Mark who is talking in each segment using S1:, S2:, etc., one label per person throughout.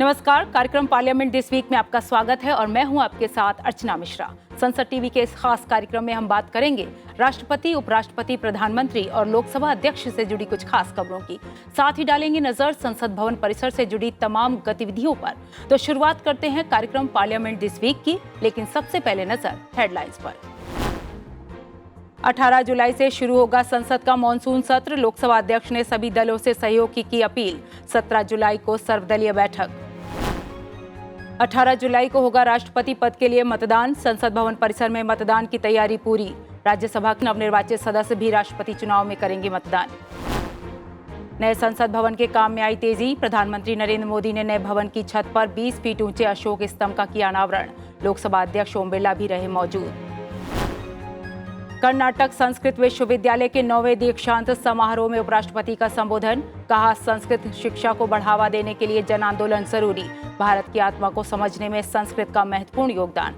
S1: नमस्कार, कार्यक्रम parliament this week में आपका स्वागत है और मैं हूं आपके साथ अर्चना मिश्रा। संसद टीवी के इस खास कार्यक्रम में हम बात करेंगे राष्ट्रपति, उपराष्ट्रपति, प्रधानमंत्री और लोकसभा अध्यक्ष से जुड़ी कुछ खास खबरों की। साथ ही डालेंगे नजर संसद भवन परिसर से जुड़ी तमाम गतिविधियों पर। तो शुरुआत करते हैं कार्यक्रम पार्लियामेंट दिस वीक की, लेकिन सबसे पहले नजर हेडलाइंस पर। 18 जुलाई से शुरू होगा संसद का मॉनसून सत्र। लोकसभा अध्यक्ष ने सभी दलों से सहयोग की अपील। 17 जुलाई को सर्वदलीय बैठक। 18 जुलाई को होगा राष्ट्रपति पद के लिए मतदान। संसद भवन परिसर में मतदान की तैयारी पूरी। राज्यसभा के नवनिर्वाचित सदस्य भी राष्ट्रपति चुनाव में करेंगे मतदान। नए संसद भवन के काम में आई तेजी। प्रधानमंत्री नरेंद्र मोदी ने नए भवन की छत पर 20 फीट ऊंचे अशोक स्तंभ का किया अनावरण। लोकसभा अध्यक्ष ओम बिरला भी रहे मौजूद। कर्नाटक संस्कृत विश्वविद्यालय के 9वें दीक्षांत समारोह में उपराष्ट्रपति का संबोधन। कहा, संस्कृत शिक्षा को बढ़ावा देने के लिए जन आंदोलन जरूरी। भारत की आत्मा को समझने में संस्कृत का महत्वपूर्ण योगदान।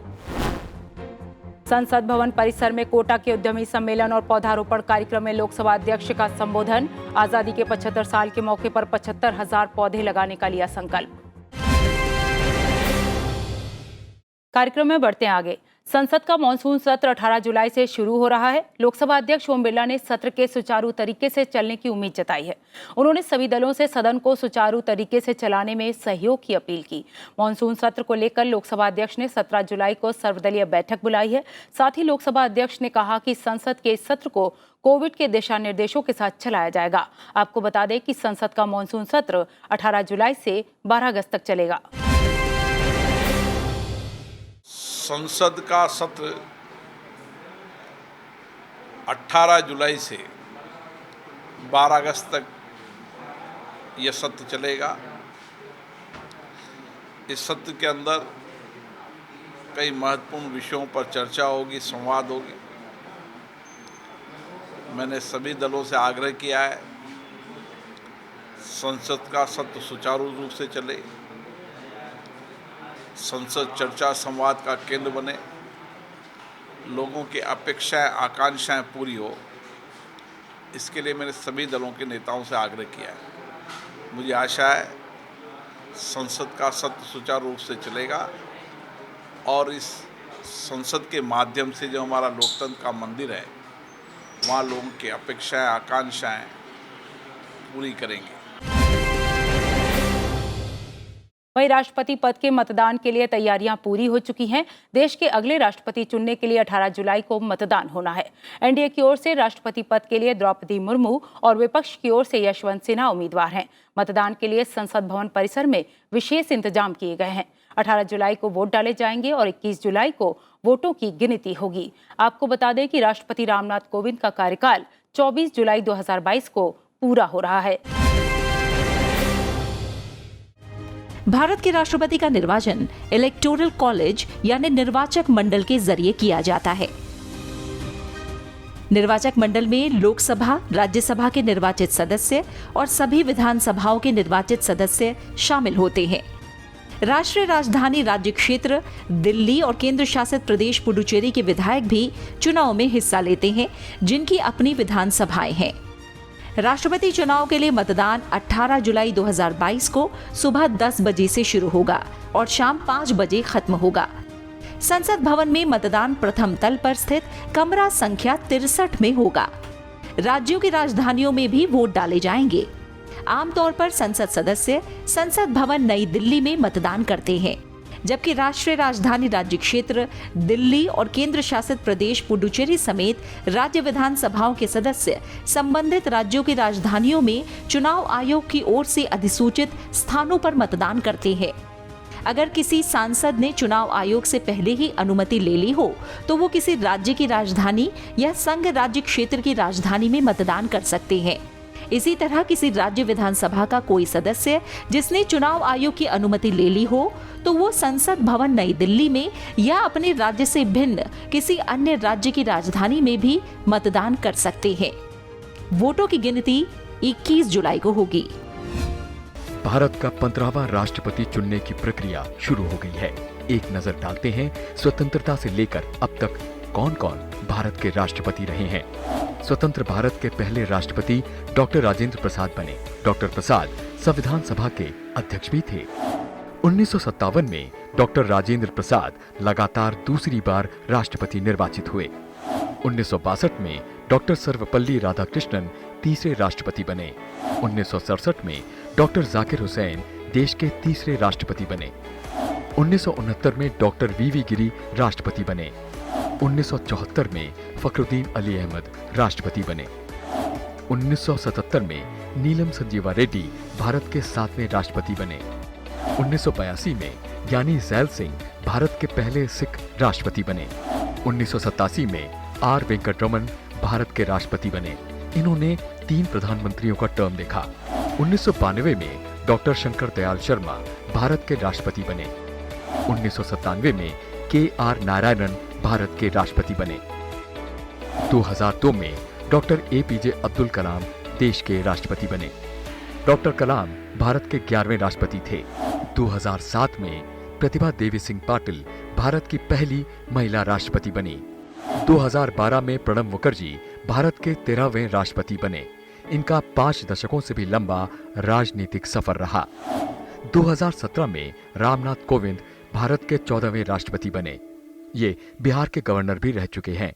S1: संसद भवन परिसर में कोटा के उद्यमी सम्मेलन और पौधारोपण कार्यक्रम में लोकसभा अध्यक्ष का संबोधन। आजादी के 75 साल के मौके पर 75,000 पौधे लगाने का लिया संकल्प। कार्यक्रम में बढ़ते हैं आगे। संसद का मॉनसून सत्र 18 जुलाई से शुरू हो रहा है। लोकसभा अध्यक्ष ओम बिरला ने सत्र के सुचारू तरीके से चलने की उम्मीद जताई है। उन्होंने सभी दलों से सदन को सुचारू तरीके से चलाने में सहयोग की अपील की। मॉनसून सत्र को लेकर लोकसभा अध्यक्ष ने 17 जुलाई को सर्वदलीय बैठक बुलाई है। साथ ही लोकसभा अध्यक्ष ने कहा कि संसद के इस सत्र को कोविड के दिशा निर्देशों के साथ चलाया जाएगा। आपको बता दें कि संसद का मॉनसून सत्र 18 जुलाई से 12 अगस्त तक चलेगा।
S2: संसद का सत्र 18 जुलाई से 12 अगस्त तक यह सत्र चलेगा। इस सत्र के अंदर कई महत्वपूर्ण विषयों पर चर्चा होगी, संवाद होगी। मैंने सभी दलों से आग्रह किया है संसद का सत्र सुचारू रूप से चले, संसद चर्चा संवाद का केंद्र बने, लोगों की अपेक्षाएं आकांक्षाएं पूरी हो। इसके लिए मैंने सभी दलों के नेताओं से आग्रह किया है। मुझे आशा है संसद का सत्र सुचारू रूप से चलेगा और इस संसद के माध्यम से जो हमारा लोकतंत्र का मंदिर है, वहाँ लोगों की अपेक्षाएं आकांक्षाएं पूरी करेंगे।
S1: वहीं राष्ट्रपति पद के मतदान के लिए तैयारियां पूरी हो चुकी हैं। देश के अगले राष्ट्रपति चुनने के लिए 18 जुलाई को मतदान होना है। एनडीए की ओर से राष्ट्रपति पद के लिए द्रौपदी मुर्मू और विपक्ष की ओर से यशवंत सिन्हा उम्मीदवार हैं। मतदान के लिए संसद भवन परिसर में विशेष इंतजाम किए गए हैं। 18 जुलाई को वोट डाले जाएंगे और 21 जुलाई को वोटों की गिनती होगी। आपको बता दें कि राष्ट्रपति रामनाथ कोविंद का कार्यकाल 24 जुलाई 2022 को पूरा हो रहा है।
S3: भारत के राष्ट्रपति का निर्वाचन इलेक्टोरल कॉलेज यानी निर्वाचक मंडल के जरिए किया जाता है। निर्वाचक मंडल में लोकसभा, राज्यसभा के निर्वाचित सदस्य और सभी विधानसभाओं के निर्वाचित सदस्य शामिल होते हैं। राष्ट्रीय राजधानी राज्य क्षेत्र दिल्ली और केंद्र शासित प्रदेश पुडुचेरी के विधायक भी चुनाव में हिस्सा लेते हैं, जिनकी अपनी विधानसभाएं हैं। राष्ट्रपति चुनाव के लिए मतदान 18 जुलाई 2022 को सुबह 10 बजे से शुरू होगा और शाम 5 बजे खत्म होगा। संसद भवन में मतदान प्रथम तल पर स्थित कमरा संख्या 63 में होगा। राज्यों की राजधानियों में भी वोट डाले जाएंगे। आमतौर पर संसद सदस्य संसद भवन नई दिल्ली में मतदान करते हैं, जबकि राष्ट्रीय राजधानी राज्य क्षेत्र दिल्ली और केंद्र शासित प्रदेश पुडुचेरी समेत राज्य विधानसभाओं के सदस्य संबंधित राज्यों की राजधानियों में चुनाव आयोग की ओर से अधिसूचित स्थानों पर मतदान करते हैं। अगर किसी सांसद ने चुनाव आयोग से पहले ही अनुमति ले ली हो तो वो किसी राज्य की राजधानी या संघ राज्य क्षेत्र की राजधानी में मतदान कर सकते हैं। इसी तरह किसी राज्य विधानसभा का कोई सदस्य जिसने चुनाव आयोग की अनुमति ले ली हो तो वो संसद भवन नई दिल्ली में या अपने राज्य से भिन्न किसी अन्य राज्य की राजधानी में भी मतदान कर सकते हैं। वोटों की गिनती 21 जुलाई को होगी।
S4: भारत का 15वां राष्ट्रपति चुनने की प्रक्रिया शुरू हो गई है। एक नजर डालते हैं स्वतंत्रता से लेकर अब तक कौन कौन भारत के राष्ट्रपति रहे हैं। स्वतंत्र भारत के पहले राष्ट्रपति डॉक्टर राजेंद्र प्रसाद बने। डॉक्टर प्रसाद संविधान सभा के अध्यक्ष भी थे। 1957 में डॉक्टर राजेंद्र प्रसाद लगातार दूसरी बार राष्ट्रपति निर्वाचित हुए। 1962 में डॉक्टर सर्वपल्ली राधाकृष्णन तीसरे राष्ट्रपति बने। 1967 में डॉक्टर जाकिर हुसैन देश के तीसरे राष्ट्रपति बने। 1969 में डॉक्टर वीवी गिरी राष्ट्रपति बने। 1974 में फखरुद्दीन अली अहमद राष्ट्रपति बने। 1977 में नीलम संजीवा रेड्डी भारत के 7वें राष्ट्रपति बने। 1982 में ज्ञानी जैल सिंह भारत के पहले सिख राष्ट्रपति बने। 1987 में आर वेंकटरमन भारत के राष्ट्रपति बने। इन्होंने 3 प्रधानमंत्रियों का टर्म देखा। 1992 में डॉक्टर शंकर दयाल शर्मा भारत के राष्ट्रपति बने। 1997 में के.आर. नारायणन भारत के राष्ट्रपति बने। 2002 में डॉक्टर ए.पी.जे. अब्दुल कलाम देश के राष्ट्रपति बने। डॉक्टर कलाम भारत के 11वें राष्ट्रपति थे। 2007 में प्रतिभा देवी सिंह पाटिल भारत की पहली महिला राष्ट्रपति बनी। 2012 में प्रणब मुखर्जी भारत के 13वें राष्ट्रपति बने। इनका 5 दशकों से भी लंबा राजनीतिक सफर रहा। 2017 में रामनाथ कोविंद भारत के 14वें राष्ट्रपति बने। ये बिहार के गवर्नर भी रह चुके हैं।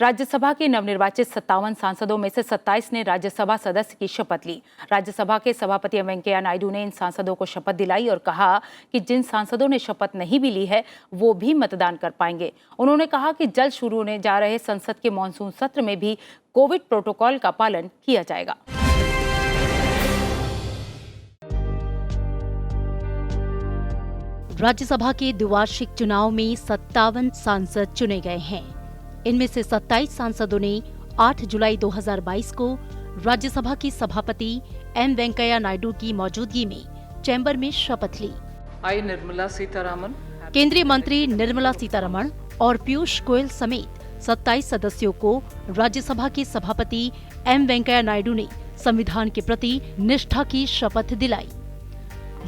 S1: राज्यसभा के नवनिर्वाचित 57 सांसदों में से 27 ने राज्यसभा सदस्य की शपथ ली। राज्यसभा के सभापति एम वेंकैया नायडू ने इन सांसदों को शपथ दिलाई और कहा कि जिन सांसदों ने शपथ नहीं भी ली है वो भी मतदान कर पाएंगे। उन्होंने कहा कि जल्द शुरू होने जा रहे संसद के मानसून सत्र में भी कोविड प्रोटोकॉल का पालन किया जाएगा।
S5: राज्यसभा के द्विवार्षिक चुनाव में 57 सांसद चुने गए हैं। इनमें से 27 सांसदों ने 8 जुलाई 2022 को राज्यसभा की सभापति एम वेंकैया नायडू की मौजूदगी में चैम्बर में शपथ ली। केंद्रीय मंत्री निर्मला सीतारमण और पीयूष गोयल समेत 27 सदस्यों को राज्यसभा के सभापति एम वेंकैया नायडू ने संविधान के प्रति निष्ठा की शपथ दिलाई।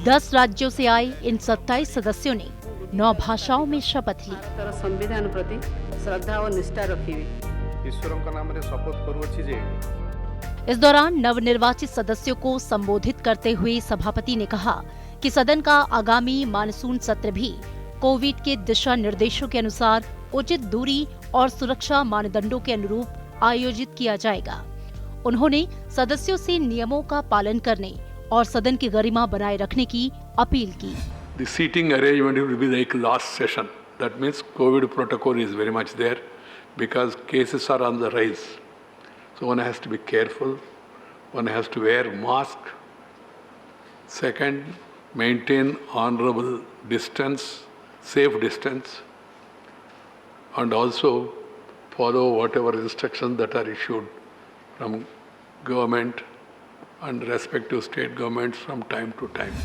S5: 10 राज्यों से आए इन 27 सदस्यों ने 9 भाषाओं में शपथ ली।
S6: संविधान प्रति श्रद्धा और निष्ठा रखिबे। ईश्वरों का नाम रे शपथ करूछि जे।
S5: इस दौरान नवनिर्वाचित सदस्यों को संबोधित करते हुए सभापति ने कहा कि सदन का आगामी मानसून सत्र भी कोविड के दिशा निर्देशों के अनुसार उचित दूरी और सुरक्षा मानदंडों के अनुरूप आयोजित किया जाएगा। उन्होंने सदस्यों से नियमों का पालन करने और सदन की गरिमा बनाए रखने की अपील की।
S7: The seating arrangement will be like last session. That means COVID protocol is very much there because cases are on the rise. So one has to be careful. One has to wear mask. Second, maintain honorable distance, safe distance, and also follow whatever instructions that are issued from government and respective state governments from time to time.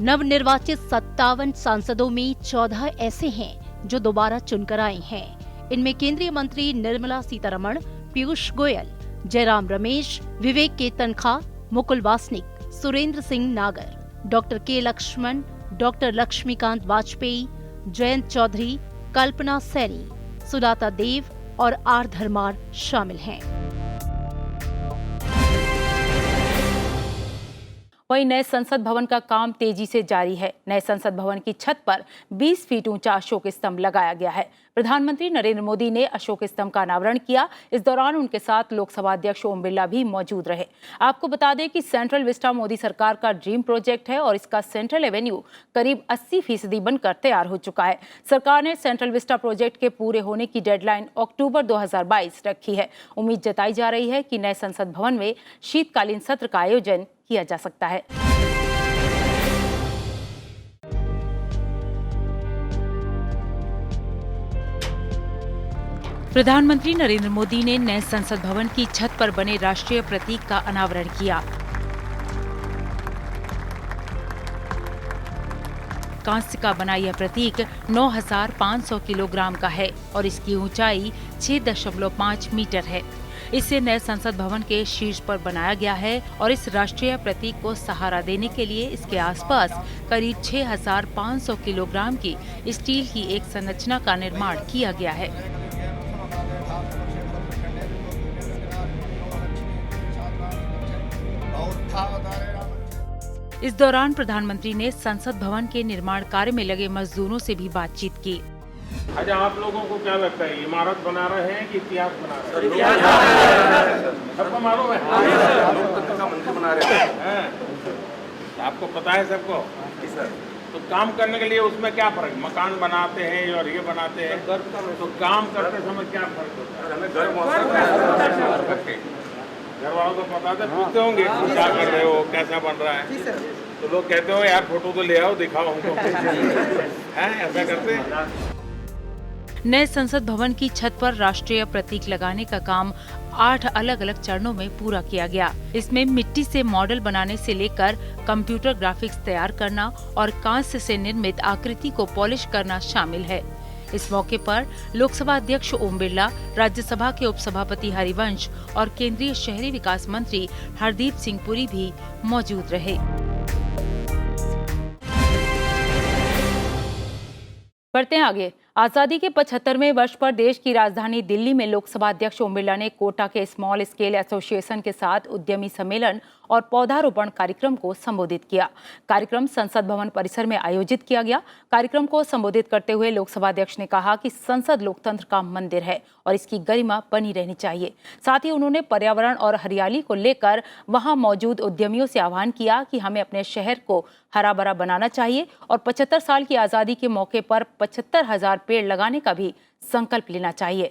S5: नवनिर्वाचित 57 सांसदों में 14 ऐसे हैं जो दोबारा चुनकर आए हैं। इनमें केंद्रीय मंत्री निर्मला सीतारमण, पीयूष गोयल, जयराम रमेश, विवेक के तनखा, मुकुल वासनिक, सुरेंद्र सिंह नागर, डॉक्टर के लक्ष्मण, डॉक्टर लक्ष्मीकांत वाजपेयी, जयंत चौधरी, कल्पना सैनी, सुलाता देव और आर धर्मार शामिल हैं।
S1: वहीं नए संसद भवन का काम तेजी से जारी है। नए संसद भवन की छत पर 20 फीट ऊंचा अशोक स्तंभ लगाया गया है। प्रधानमंत्री नरेंद्र मोदी ने अशोक स्तंभ का अनावरण किया। इस दौरान उनके साथ लोकसभा अध्यक्ष ओम बिरला भी मौजूद रहे। आपको बता दें कि सेंट्रल विस्टा मोदी सरकार का ड्रीम प्रोजेक्ट है और इसका सेंट्रल एवेन्यू करीब 80% बनकर तैयार हो चुका है। सरकार ने सेंट्रल विस्टा प्रोजेक्ट के पूरे होने की डेडलाइन अक्टूबर 2022 रखी है। उम्मीद जताई जा रही है कि नए संसद भवन में शीतकालीन सत्र का आयोजन किया जा सकता है। प्रधानमंत्री नरेंद्र मोदी ने नए संसद भवन की छत पर बने राष्ट्रीय प्रतीक का अनावरण किया। कांस्य का बना यह प्रतीक 9,500 किलोग्राम का है और इसकी ऊंचाई 6.5 मीटर है। इसे नए संसद भवन के शीर्ष पर बनाया गया है और इस राष्ट्रीय प्रतीक को सहारा देने के लिए इसके आसपास करीब 6,500 किलोग्राम की स्टील की एक संरचना का निर्माण किया गया है। इस दौरान प्रधानमंत्री ने संसद भवन के निर्माण कार्य में लगे मजदूरों से भी बातचीत की।
S8: अच्छा, आप लोगों को क्या लगता है, इमारत बना रहे हैं कि इतिहास बना रहे हैं? सबको मालूम है, लोकतंत्र का मंदिर बना रहे हैं। आपको पता है सबको? तो काम करने के लिए उसमें क्या फर्क, मकान बनाते हैं और ये बनाते हैं, तो काम करते समय क्या फर्क होता है? घर वालों को पता था, पूछते होंगे क्या कर रहे हो, कैसा बन रहा है, तो लोग कहते हो यार फोटो तो ले आओ, दिखाओ हमको। ऐसा करते हैं।
S1: नए संसद भवन की छत पर राष्ट्रीय प्रतीक लगाने का काम 8 अलग अलग चरणों में पूरा किया गया। इसमें मिट्टी से मॉडल बनाने से लेकर कंप्यूटर ग्राफिक्स तैयार करना और कांस्य से निर्मित आकृति को पॉलिश करना शामिल है। इस मौके पर लोकसभा अध्यक्ष ओम बिरला, राज्यसभा के उपसभापति हरिवंश और केंद्रीय शहरी विकास मंत्री हरदीप सिंह पुरी भी मौजूद रहे। बढ़ते हैं आगे। आजादी के 75वें वर्ष पर देश की राजधानी दिल्ली में लोकसभा अध्यक्ष ओम बिरला ने कोटा के स्मॉल स्केल एसोसिएशन के साथ उद्यमी सम्मेलन और पौधारोपण कार्यक्रम को संबोधित किया। कार्यक्रम संसद भवन परिसर में आयोजित किया गया। कार्यक्रम को संबोधित करते हुए लोकसभा अध्यक्ष ने कहा कि संसद लोकतंत्र का मंदिर है और इसकी गरिमा बनी रहनी चाहिए। साथ ही उन्होंने पर्यावरण और हरियाली को लेकर वहां मौजूद उद्यमियों से आह्वान किया कि हमें अपने शहर को हरा भरा बनाना चाहिए और 75 साल की आजादी के मौके पर 75,000 पेड़ लगाने का भी संकल्प लेना चाहिए।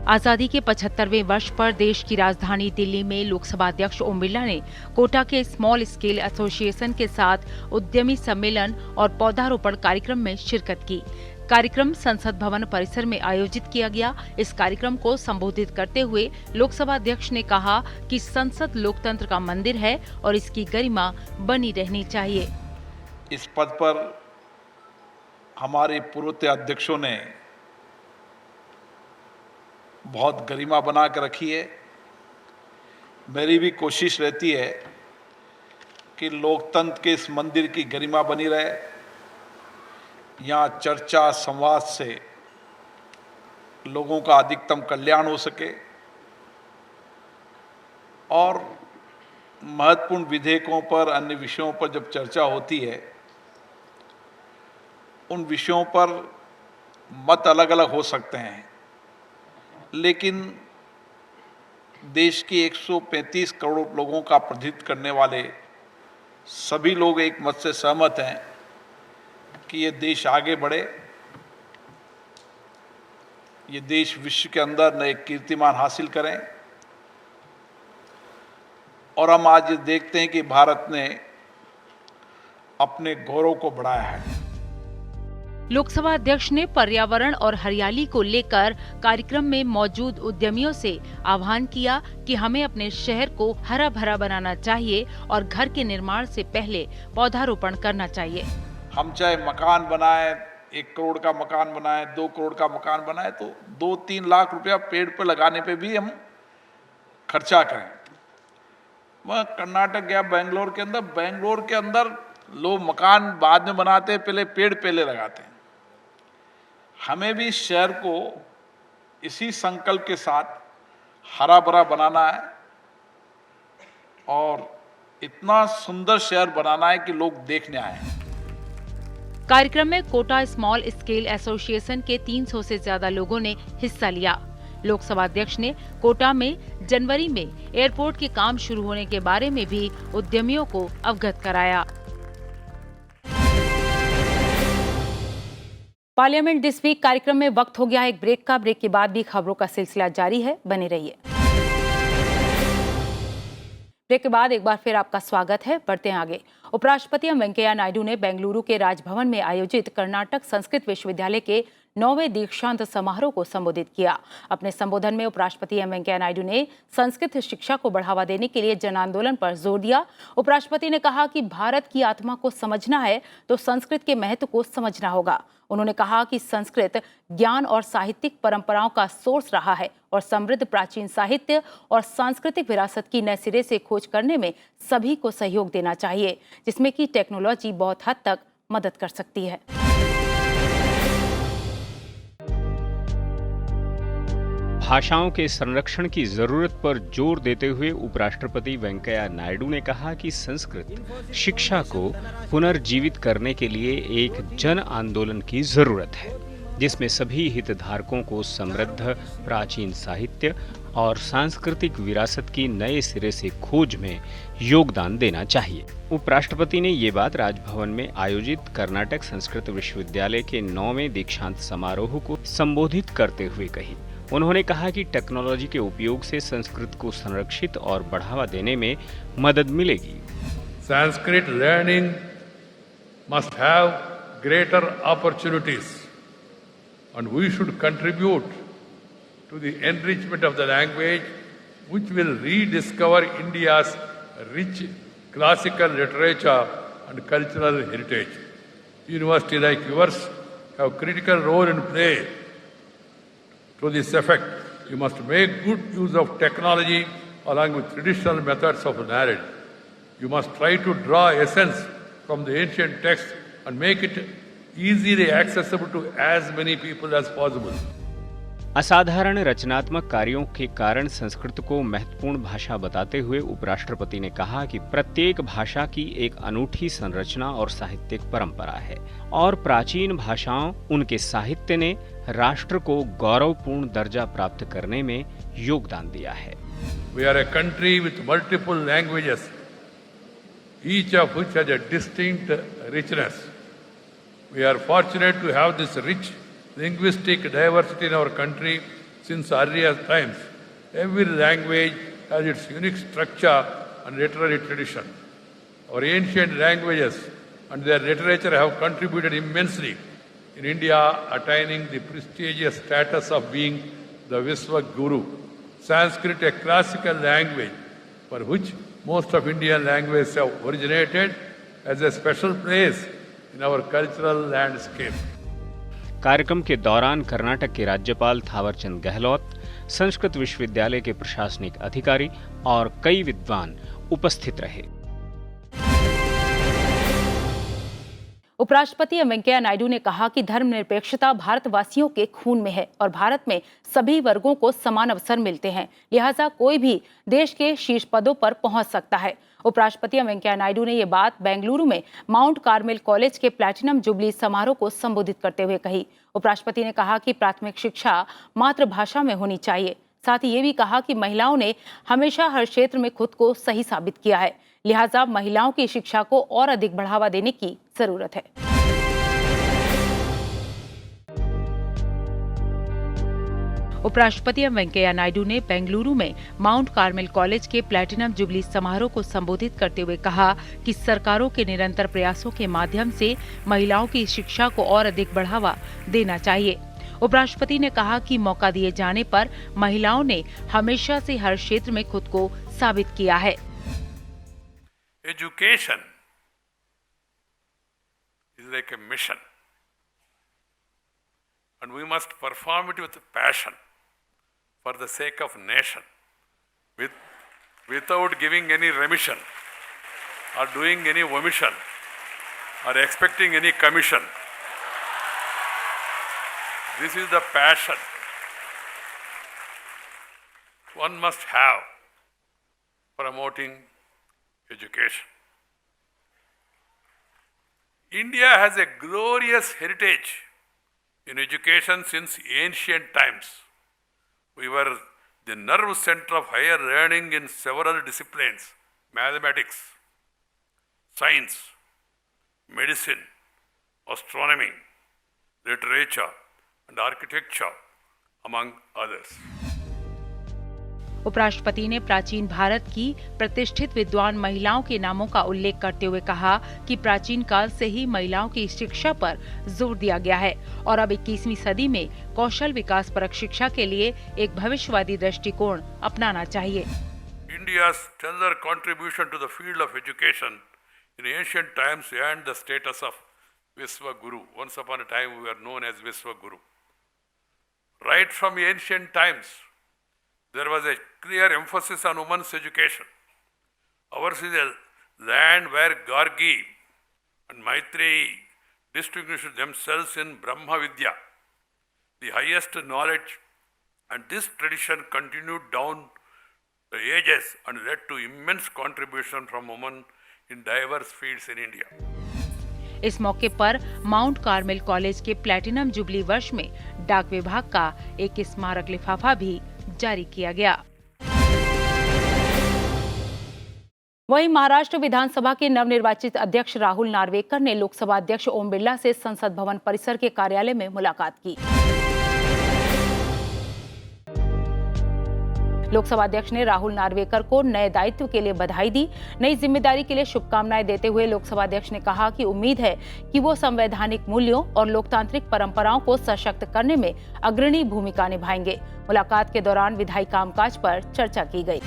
S1: आजादी के 75वें वर्ष पर देश की राजधानी दिल्ली में लोकसभा अध्यक्ष ओम बिरला ने कोटा के स्मॉल स्केल एसोसिएशन के साथ उद्यमी सम्मेलन और पौधारोपण कार्यक्रम में शिरकत की। कार्यक्रम संसद भवन परिसर में आयोजित किया गया। इस कार्यक्रम को संबोधित करते हुए लोकसभा अध्यक्ष ने कहा कि संसद लोकतंत्र का मंदिर है और इसकी गरिमा बनी रहनी चाहिए।
S2: इस पद पर हमारे पूर्व अध्यक्षों ने बहुत गरिमा बना कर रखी है। मेरी भी कोशिश रहती है कि लोकतंत्र के इस मंदिर की गरिमा बनी रहे। यहाँ चर्चा संवाद से लोगों का अधिकतम कल्याण हो सके और महत्वपूर्ण विधेयकों पर, अन्य विषयों पर जब चर्चा होती है, उन विषयों पर मत अलग अलग हो सकते हैं, लेकिन देश की 135 करोड़ लोगों का प्रतिनिधित्व करने वाले सभी लोग एक मत से सहमत हैं कि ये देश आगे बढ़े, ये देश विश्व के अंदर नए कीर्तिमान हासिल करें। और हम आज ये देखते हैं कि भारत ने अपने गौरव को बढ़ाया है।
S1: लोकसभा अध्यक्ष ने पर्यावरण और हरियाली को लेकर कार्यक्रम में मौजूद उद्यमियों से आह्वान किया कि हमें अपने शहर को हरा भरा बनाना चाहिए और घर के निर्माण से पहले पौधारोपण करना चाहिए।
S2: हम चाहे मकान बनाए, 1 करोड़ का मकान बनाए, 2 करोड़ का मकान बनाए, तो 2-3 लाख रुपया पेड़ पर लगाने पे भी हम खर्चा करें। वह कर्नाटक या बेंगलोर के अंदर लोग मकान बाद में बनाते हैं, पहले पेड़ पहले लगाते हैं। हमें भी शहर को इसी संकल्प के साथ हरा भरा बनाना है और इतना सुंदर शहर बनाना है कि लोग देखने आए।
S1: कार्यक्रम में कोटा स्मॉल स्केल एसोसिएशन के 300 से ज्यादा लोगों ने हिस्सा लिया। लोकसभा अध्यक्ष ने कोटा में जनवरी में एयरपोर्ट के काम शुरू होने के बारे में भी उद्यमियों को अवगत कराया। पार्लियामेंट दिस वीक कार्यक्रम में वक्त हो गया एक ब्रेक का। ब्रेक के बाद भी खबरों का सिलसिला जारी है, बने रहिए। ब्रेक के बाद एक बार फिर आपका स्वागत है। बढ़ते हैं आगे। उपराष्ट्रपति एम वेंकैया नायडू ने बेंगलुरु के राजभवन में आयोजित कर्नाटक संस्कृत विश्वविद्यालय के 9वें दीक्षांत समारोह को संबोधित किया। अपने संबोधन में उपराष्ट्रपति एम वेंकैया नायडू ने संस्कृत शिक्षा को बढ़ावा देने के लिए जन आंदोलन पर जोर दिया। उपराष्ट्रपति ने कहा कि भारत की आत्मा को समझना है तो संस्कृत के महत्व को समझना होगा। उन्होंने कहा कि संस्कृत ज्ञान और साहित्यिक परंपराओं का सोर्स रहा है और समृद्ध प्राचीन साहित्य और सांस्कृतिक विरासत की नए सिरे से खोज करने में सभी को सहयोग देना चाहिए, जिसमें कि टेक्नोलॉजी बहुत हद तक मदद कर सकती है।
S9: भाषाओं के संरक्षण की जरूरत पर जोर देते हुए उपराष्ट्रपति वेंकैया नायडू ने कहा कि संस्कृत शिक्षा को पुनर्जीवित करने के लिए एक जन आंदोलन की जरूरत है, जिसमें सभी हितधारकों को समृद्ध प्राचीन साहित्य और सांस्कृतिक विरासत की नए सिरे से खोज में योगदान देना चाहिए। उपराष्ट्रपति ने ये बात राजभवन में आयोजित कर्नाटक संस्कृत विश्वविद्यालय के 9वें दीक्षांत समारोह को संबोधित करते हुए कही। उन्होंने कहा कि टेक्नोलॉजी के उपयोग से संस्कृत को संरक्षित और बढ़ावा देने में मदद मिलेगी।
S7: Sanskrit learning must have greater opportunities, and we should contribute to the enrichment of the language, which will rediscover India's rich classical literature and cultural heritage. Universities like yours have critical role in play to this effect. You must make good use of technology along with traditional methods of knowledge. You must try to draw essence from the ancient texts and make it easily accessible to as many people as possible.
S9: असाधारण रचनात्मक कार्यों के कारण संस्कृत को महत्वपूर्ण भाषा बताते हुए उपराष्ट्रपति ने कहा कि प्रत्येक भाषा की एक अनूठी संरचना और साहित्यिक परंपरा है और प्राचीन भाषाओं उनके साहित्य ने राष्ट्र को गौरवपूर्ण दर्जा प्राप्त करने में योगदान दिया है।
S7: We are a country with multiple languages, each of which has a distinct richness. We are fortunate to have this rich linguistic diversity in our country since earliest times. Every language has its unique structure and literary tradition. Our ancient languages and their literature have contributed immensely in India attaining the prestigious status of being the Viswa Guru. Sanskrit, a classical language for which most of Indian languages have originated, has a special place in our cultural landscape.
S9: कार्यक्रम के दौरान कर्नाटक के राज्यपाल थावरचंद गहलोत, संस्कृत विश्वविद्यालय के प्रशासनिक अधिकारी और कई विद्वान उपस्थित रहे।
S1: उपराष्ट्रपति एम वेंकैया नायडू ने कहा कि धर्मनिरपेक्षता भारतवासियों के खून में है और भारत में सभी वर्गों को समान अवसर मिलते हैं, लिहाजा कोई भी देश के शीर्ष पदों पर पहुंच सकता है। उपराष्ट्रपति एम वेंकैया नायडू ने ये बात बेंगलुरु में माउंट कार्मेल कॉलेज के प्लैटिनम जुबली समारोह को संबोधित करते हुए कही। उपराष्ट्रपति ने कहा कि प्राथमिक शिक्षा मातृभाषा में होनी चाहिए। साथ ही ये भी कहा कि महिलाओं ने हमेशा हर क्षेत्र में खुद को सही साबित किया है, लिहाजा महिलाओं की शिक्षा को और अधिक बढ़ावा देने की जरूरत है। उपराष्ट्रपति एम वेंकैया नायडू ने बेंगलुरु में माउंट कार्मेल कॉलेज के प्लैटिनम जुबली समारोह को संबोधित करते हुए कहा कि सरकारों के निरंतर प्रयासों के माध्यम से महिलाओं की शिक्षा को और अधिक बढ़ावा देना चाहिए। उपराष्ट्रपति ने कहा कि मौका दिए जाने पर महिलाओं ने हमेशा से हर क्षेत्र में खुद को साबित किया है।
S7: Education is like a mission, and we must perform it with passion for the sake of nation, without giving any remission or doing any omission or expecting any commission. This is the passion one must have promoting education. India has a glorious heritage in education since ancient times. We were the nerve center of higher learning in several disciplines: mathematics, science, medicine, astronomy, literature, and architecture, among others.
S1: उपराष्ट्रपति ने प्राचीन भारत की प्रतिष्ठित विद्वान महिलाओं के नामों का उल्लेख करते हुए कहा कि प्राचीन काल से ही महिलाओं की शिक्षा पर जोर दिया गया है और अब 21वीं सदी में कौशल विकास परक शिक्षा के लिए एक भविष्यवादी दृष्टिकोण अपनाना चाहिए।
S7: India's stellar contribution to the field of education in ancient times earned the status of Viswa Guru. Once upon a time we were known as Viswa Guru. Right from ancient times, there was a clear emphasis on women's education. Ours is a land where Gargi and Maitreyi distinguished themselves in Brahma Vidya, the highest knowledge And this tradition continued down the ages and led to immense contribution from women in diverse fields in India.
S1: इस मौके पर mount Carmel college के platinum jubilee वर्ष में डाक विभाग का एक स्मारक लिफाफा भी जारी किया गया। वहीं महाराष्ट्र विधानसभा के नवनिर्वाचित अध्यक्ष राहुल नार्वेकर ने लोकसभा अध्यक्ष ओम बिरला से संसद भवन परिसर के कार्यालय में मुलाकात की। लोकसभा अध्यक्ष ने राहुल नार्वेकर को नए दायित्व के लिए बधाई दी। नई जिम्मेदारी के लिए शुभकामनाएं देते हुए लोकसभा अध्यक्ष ने कहा कि उम्मीद है कि वो संवैधानिक मूल्यों और लोकतांत्रिक परंपराओं को सशक्त करने में अग्रणी भूमिका निभाएंगे। मुलाकात के दौरान विधायी कामकाज पर चर्चा की गई।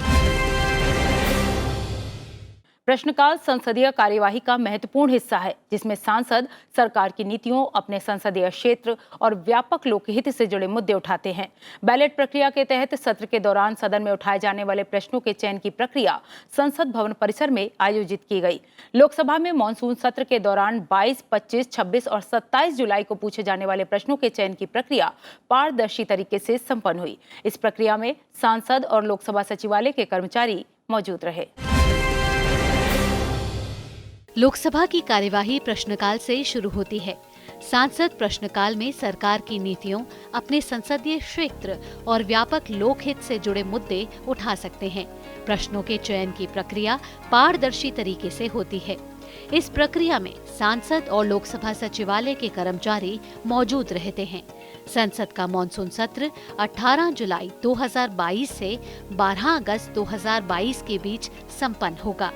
S1: प्रश्नकाल संसदीय कार्यवाही का महत्वपूर्ण हिस्सा है, जिसमें सांसद सरकार की नीतियों, अपने संसदीय क्षेत्र और व्यापक लोकहित से जुड़े मुद्दे उठाते हैं। बैलेट प्रक्रिया के तहत सत्र के दौरान सदन में उठाए जाने वाले प्रश्नों के चयन की प्रक्रिया संसद भवन परिसर में आयोजित की गई। लोकसभा में मानसून सत्र के दौरान 22, 25, 26 और 27 जुलाई को पूछे जाने वाले प्रश्नों के चयन की प्रक्रिया पारदर्शी तरीके से संपन्न हुई। इस प्रक्रिया में सांसद और लोकसभा सचिवालय के कर्मचारी मौजूद रहे।
S5: लोकसभा की कार्यवाही प्रश्नकाल से शुरू होती है। सांसद प्रश्नकाल में सरकार की नीतियों, अपने संसदीय क्षेत्र और व्यापक लोकहित से जुड़े मुद्दे उठा सकते हैं। प्रश्नों के चयन की प्रक्रिया पारदर्शी तरीके से होती है। इस प्रक्रिया में सांसद और लोकसभा सचिवालय के कर्मचारी मौजूद रहते हैं। संसद का मॉनसून सत्र 18 जुलाई 2022 से 12 अगस्त 2022 के बीच संपन्न होगा।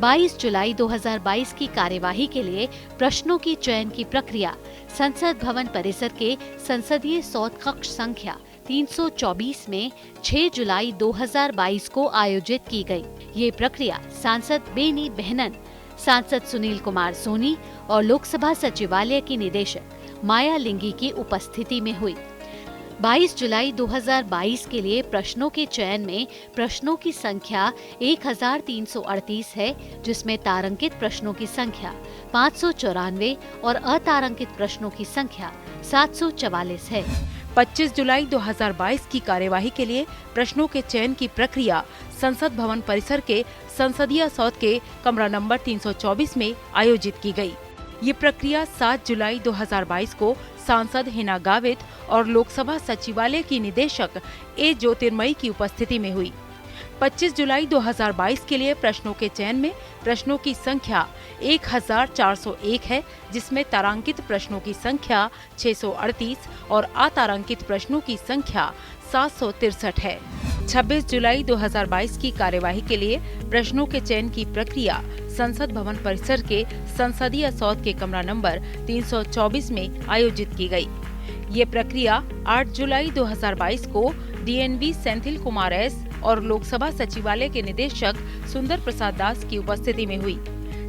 S5: 22 जुलाई 2022 की कार्यवाही के लिए प्रश्नों की चयन की प्रक्रिया संसद भवन परिसर के संसदीय सौध कक्ष संख्या 324 में 6 जुलाई 2022 को आयोजित की गई। ये प्रक्रिया सांसद बेनी बेहनन, सांसद सुनील कुमार सोनी और लोकसभा सचिवालय की निदेशक माया लिंगी की उपस्थिति में हुई। 22 जुलाई 2022 के लिए प्रश्नों के चयन में प्रश्नों की संख्या 1338 है, जिसमें तारांकित प्रश्नों की संख्या 594 और अतारांकित प्रश्नों की संख्या 744 है।
S1: 25 जुलाई 2022 की कार्यवाही के लिए प्रश्नों के चयन की प्रक्रिया संसद भवन परिसर के संसदीय सौध के कमरा नंबर 324 में आयोजित की गई। ये प्रक्रिया 7 जुलाई 2022 को सांसद हिना गावित और लोकसभा सचिवालय की निदेशक ए ज्योतिर्मयी की उपस्थिति में हुई। 25 जुलाई 2022 के लिए प्रश्नों के चयन में प्रश्नों की संख्या 1401 है, जिसमें तारांकित प्रश्नों की संख्या 638 और अतारांकित प्रश्नों की संख्या 763 है। 26 जुलाई 2022 की कार्यवाही के लिए प्रश्नों के चयन की प्रक्रिया संसद भवन परिसर के संसदीय सौध के कमरा नंबर 324 में आयोजित की गई। ये प्रक्रिया 8 जुलाई 2022 को डीएनवी सेंथिल कुमार एस और लोकसभा सचिवालय के निदेशक सुंदर प्रसाद दास की उपस्थिति में हुई।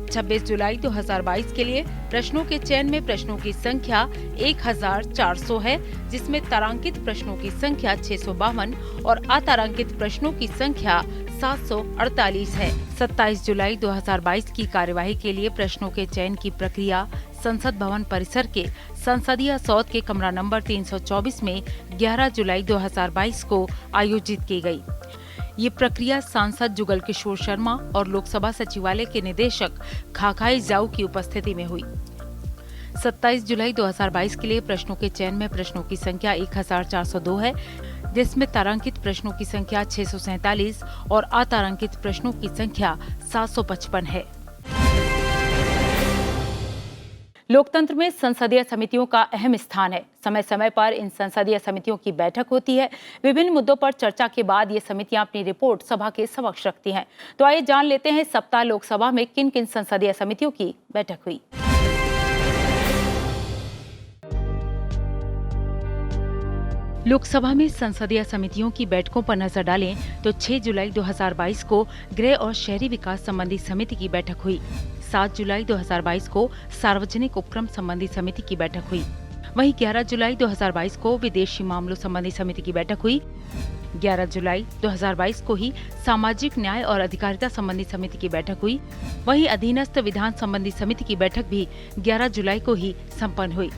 S1: 26 जुलाई 2022 के लिए प्रश्नों के चयन में प्रश्नों की संख्या 1400 है, जिसमें तारांकित प्रश्नों की संख्या 652 और अतारांकित प्रश्नों की संख्या 748 है। 27 जुलाई 2022 की कार्यवाही के लिए प्रश्नों के चयन की प्रक्रिया संसद भवन परिसर के संसदीय सौध के कमरा नंबर 324 में 11 जुलाई 2022 को आयोजित की गई। ये प्रक्रिया सांसद जुगल किशोर शर्मा और लोकसभा सचिवालय के निदेशक खाखाई जाऊ की उपस्थिति में हुई। 27 जुलाई 2022 के लिए प्रश्नों के चयन में प्रश्नों की संख्या 1402 है, जिसमें तारांकित प्रश्नों की संख्या 647 और अतारांकित प्रश्नों की संख्या 755 है। लोकतंत्र में संसदीय समितियों का अहम स्थान है। समय समय पर इन संसदीय समितियों की बैठक होती है। विभिन्न मुद्दों पर चर्चा के बाद ये समितियां अपनी रिपोर्ट सभा के समक्ष रखती हैं। तो आइए जान लेते हैं सप्ताह लोकसभा में किन किन संसदीय समितियों की बैठक हुई। लोकसभा में संसदीय समितियों की बैठकों पर नजर डालें तो 6 जुलाई 2022 को गृह और शहरी विकास संबंधी समिति की बैठक हुई। 7 जुलाई 2022 को सार्वजनिक उपक्रम संबंधी समिति की बैठक हुई। वहीं 11 जुलाई 2022 को विदेशी मामलों संबंधी समिति की बैठक हुई। 11 जुलाई 2022 को ही सामाजिक न्याय और अधिकारिता संबंधी समिति की बैठक हुई। वहीं अधीनस्थ विधान संबंधी समिति की बैठक भी 11 जुलाई को ही संपन्न हुई।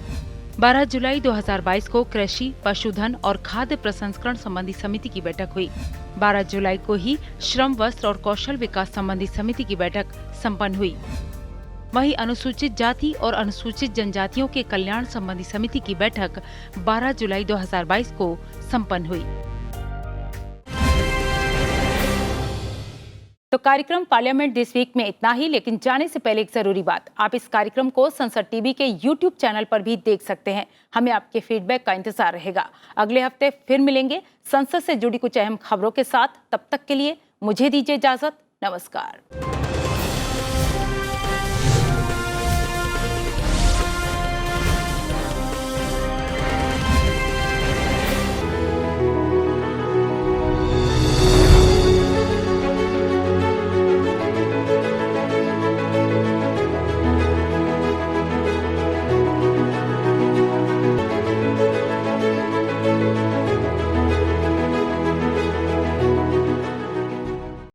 S1: 12 जुलाई 2022 को कृषि, पशुधन और खाद्य प्रसंस्करण संबंधी समिति की बैठक हुई। 12 जुलाई को ही श्रम, वस्त्र और कौशल विकास संबंधी समिति की बैठक संपन्न हुई। वहीं अनुसूचित जाति और अनुसूचित जनजातियों के कल्याण संबंधी समिति की बैठक 12 जुलाई 2022 को संपन्न हुई। तो कार्यक्रम पार्लियामेंट दिस वीक में इतना ही, लेकिन जाने से पहले एक जरूरी बात, आप इस कार्यक्रम को संसद टीवी के YouTube चैनल पर भी देख सकते हैं। हमें आपके फीडबैक का इंतजार रहेगा। अगले हफ्ते फिर मिलेंगे संसद से जुड़ी कुछ अहम खबरों के साथ। तब तक के लिए मुझे दीजिए इजाजत। नमस्कार।